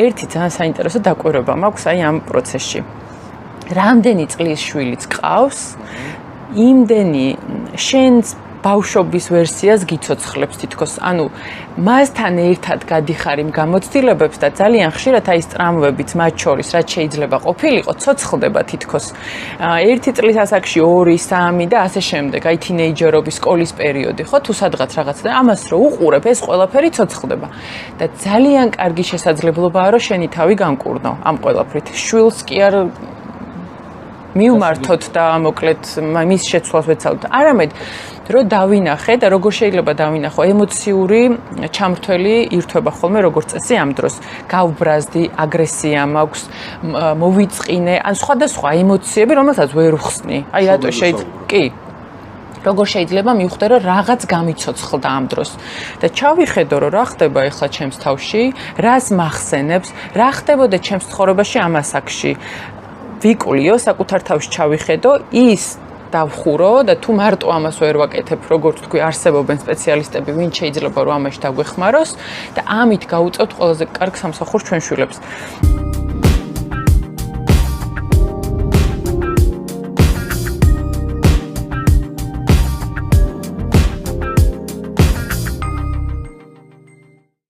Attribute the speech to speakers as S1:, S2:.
S1: ერთი ძალიან საინტერესო დაკვირვება მაქვს აი ამ პროცესში. რამდენი წლის შვილიც ყავს, იმდენი შენს ბავშვობის ვერსიას გიცოცხლებს თითქოს. ანუ მასთან ერთად გადიხარ იმ გამოცდილებებს და ძალიან ხშირად აი ეს ტრამვებიც მათ შორის რაც შეიძლება ყოფილიყო, ცოცხლდება თითქოს. 1 წლის ასაკში 2, 3 და ასე შემდეგ, აი თინეიჯერობის სკოლის პერიოდი, ხო, თუ სადღაც რაღაცა და ამას რო უყურებ, ეს ყველაფერი ცოცხლდება. და ძალიან კარგი შესაძლებლობაა რომ შენი თავი განკურნო ამ ყველაფრით. შვილს კი არ მივმართოთ და მოკლედ მის შეცვლას ვეცადოთ. არამედ რომ დავინახე და როგორ შეიძლება დავინახო ემოციური ჩამრთველი ირთვება ხოლმე როგორც წესი ამ დროს. გავბრაზდი, აგრესია მაქვს, მოვიწყინე, ან სხვადასხვა ემოციები, რომელსაც ვერ ვხსნი. აი რატო შეიძლება? კი. როგორ შეიძლება მივხვდე რომ რაღაც გამიცოცხლდა ამ დროს და ჩავიხედო რომ რა ხდება ახლა ჩემს თავში, რას მახსენებს, რა ხდებოდა ჩემს ცხოვრებაში ამ ასაკში. ვიკულიო, საკუთარ თავში ჩავიხედო, ის დავხურო და თუ მარტო ამას ვერ ვაკეთებ, როგორც თქვი, არსებობენ სპეციალისტები, ვინც შეიძლება რომ ამაში დაგვეხმაროს და ამით გავუწევთ ყველაზე კარგ სამსახურს ჩვენ შვილებს.